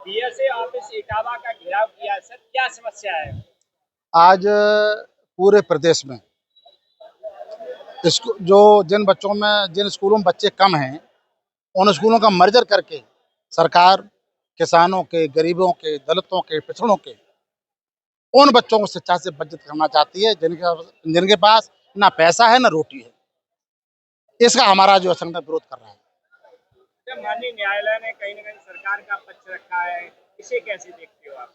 BSA office Etawah का घेराव किया है सर, क्या समस्या है? आज पूरे प्रदेश में जिन बच्चों में जिन स्कूलों में बच्चे कम हैं उन स्कूलों का मर्जर करके सरकार किसानों के, गरीबों के, दलितों के, पिछड़ों के उन बच्चों को शिक्षा से वंचित करना चाहती है जिनके पास ना पैसा है ना रोटी है। इसका हमारा जो संगठन विरोध कर रहा है। जब माननीय न्यायालय ने कहीं न कहीं सरकार का पक्ष रखा है, इसे कैसे देखते हो आप?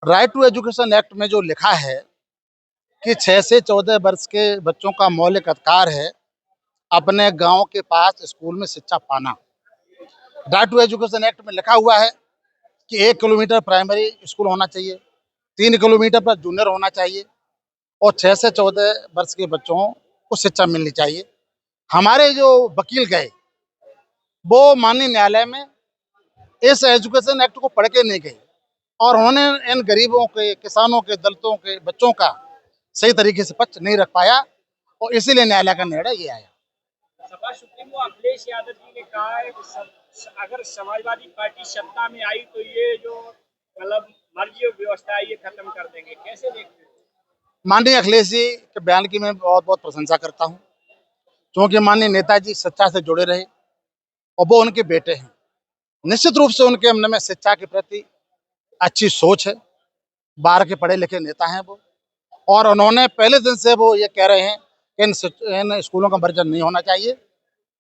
राइट टू एजुकेशन एक्ट में जो लिखा है कि 6 से 14 वर्ष के बच्चों का मौलिक अधिकार है अपने गांव के पास स्कूल में शिक्षा पाना। राइट टू एजुकेशन एक्ट में लिखा हुआ है कि 1 किलोमीटर प्राइमरी स्कूल होना चाहिए, 3 किलोमीटर पर जूनियर होना चाहिए और 6 से 14 वर्ष के बच्चों को शिक्षा मिलनी चाहिए। हमारे जो वकील गए वो माननीय न्यायालय में इस एजुकेशन एक्ट को पढ़ के नहीं गए और उन्होंने इन गरीबों के, किसानों के, दलितों के बच्चों का सही तरीके से पक्ष नहीं रख पाया और इसीलिए न्यायालय का निर्णय ये आया। सपा सुप्रीमो अखिलेश यादव जी ने कहा है कि अगर समाजवादी पार्टी सत्ता में आई तो ये जो मतलब मर्जी और व्यवस्था है ये खत्म कर देंगे, कैसे देखते हो? माननीय अखिलेश जी के बयान की मैं बहुत बहुत प्रशंसा करता हूँ, क्योंकि माननीय नेताजी सच्चा से जुड़े रहे और वो उनके बेटे हैं। निश्चित रूप से उनके मन में शिक्षा के प्रति अच्छी सोच है, बाहर के पढ़े लिखे नेता हैं वो, और उन्होंने पहले दिन से वो ये कह रहे हैं कि इन स्कूलों का मर्जर नहीं होना चाहिए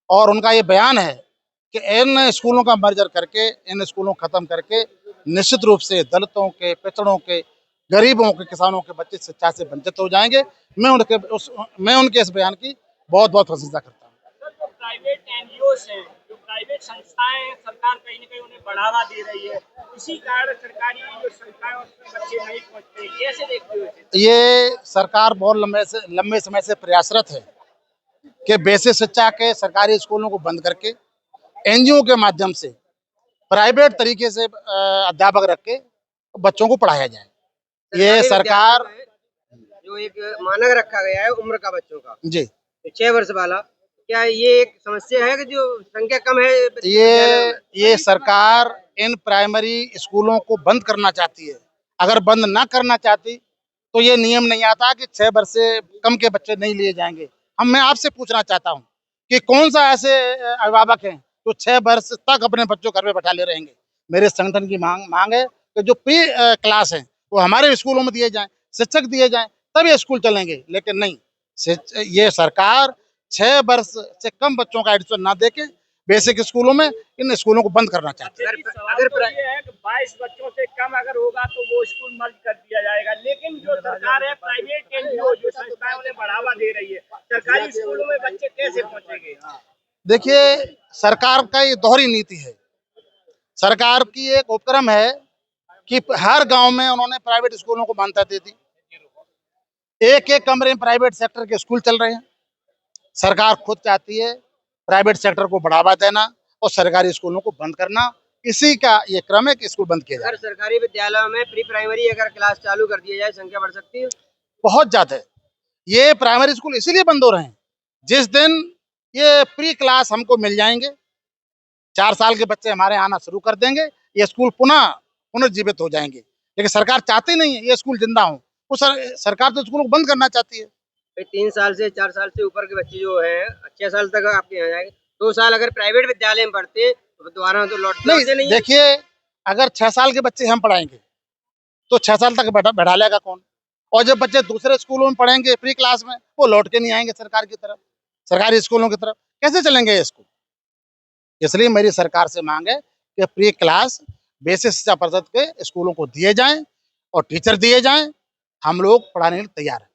और उनका ये बयान है कि इन स्कूलों का मर्जर करके, इन स्कूलों को खत्म करके निश्चित रूप से दलितों के, पिछड़ों के, गरीबों के, किसानों के बच्चे शिक्षा से वंचित हो जाएंगे। मैं उनके इस बयान की बहुत बहुत प्रशंसा करता हूँ। सर, जो प्राइवेट एनजीओस हैं, जो प्राइवेट संस्थाएं हैं, सरकार कहीं न कहीं उन्हें बढ़ावा दे रही है। इसी कारण सरकारी जो संस्थाएं उसमें बच्चे नहीं पहुंचते, कैसे देखते हो इसे? ये सरकार बहुत लंबे समय से प्रयासरत है कि बेसिक शिक्षा के सरकारी स्कूलों को बंद करके एनजीओ के माध्यम से प्राइवेट तरीके से अध्यापक रख के बच्चों को पढ़ाया जाए। ये सरकार जो एक मानक रखा गया है उम्र का बच्चों का जी 6 वर्ष वाला, क्या ये एक समस्या है कि जो संख्या कम है? ये सरकार इन प्राइमरी स्कूलों को बंद करना चाहती है। अगर बंद ना करना चाहती तो ये नियम नहीं आता कि 6 वर्ष से कम के बच्चे नहीं लिए जाएंगे। मैं आपसे पूछना चाहता हूँ कि कौन सा ऐसे अभिभावक हैं जो 6 वर्ष तक अपने बच्चों घर में बैठा ले रहेंगे। मेरे संगठन की मांग है कि जो प्री क्लास है वो हमारे स्कूलों में दिए जाएं, शिक्षक दिए जाएं, तब ये स्कूल चलेंगे। लेकिन नहीं, ये सरकार 6 वर्ष से कम बच्चों का एडमिशन ना देके बेसिक स्कूलों में इन स्कूलों को बंद करना चाहते हैं। अगर ये है कि 22 बच्चों से कम अगर होगा तो वो स्कूल मर्ज कर दिया जाएगा, लेकिन जो सरकार है प्राइवेट एनजीओ जो संस्थाएं उन्हें बढ़ावा दे रही है, सरकारी स्कूलों में बच्चे कैसे पहुंचेंगे? देखिए, सरकार का ये दोहरी नीति है। सरकार की एक उपक्रम है कि हर गांव में उन्होंने प्राइवेट स्कूलों को मान्यता दे दी। एक एक कमरे में प्राइवेट सेक्टर के स्कूल चल रहे हैं। सरकार खुद चाहती है प्राइवेट सेक्टर को बढ़ावा देना और सरकारी स्कूलों को बंद करना। इसी का ये क्रम है कि स्कूल बंद किया जाए। अगर सरकारी विद्यालयों में प्री प्राइमरी अगर क्लास चालू कर दिया जाए, संख्या बढ़ सकती है? बहुत ज्यादा है। ये प्राइमरी स्कूल इसीलिए बंद हो रहे हैं, जिस दिन ये प्री क्लास हमको मिल जाएंगे, 4 साल के बच्चे हमारे आना शुरू कर देंगे, ये स्कूल पुनर्जीवित हो जाएंगे। लेकिन सरकार चाहती नहीं है ये स्कूल जिंदा हो। वो सरकार तो स्कूलों को बंद करना चाहती है। 3 साल से 4 साल से ऊपर के बच्चे जो है 6 साल तक आपके यहाँ जाएंगे। 2 साल अगर प्राइवेट विद्यालय में पढ़ते तो दोबारा तो लौटते नहीं। देखिए, अगर 6 साल के बच्चे हम पढ़ाएंगे तो 6 साल तक बैठा लेगा कौन? और जब बच्चे दूसरे स्कूलों में पढ़ेंगे प्री क्लास में, वो लौट के नहीं आएंगे सरकार की तरफ, सरकारी स्कूलों की तरफ। कैसे चलेंगे ये स्कूल? इसलिए मेरी सरकार से मांग है कि प्री क्लास बेसिक शिक्षा परिषद के स्कूलों को दिए जाएं और टीचर दिए जाएं। हम लोग पढ़ाने के लिए तैयार हैं।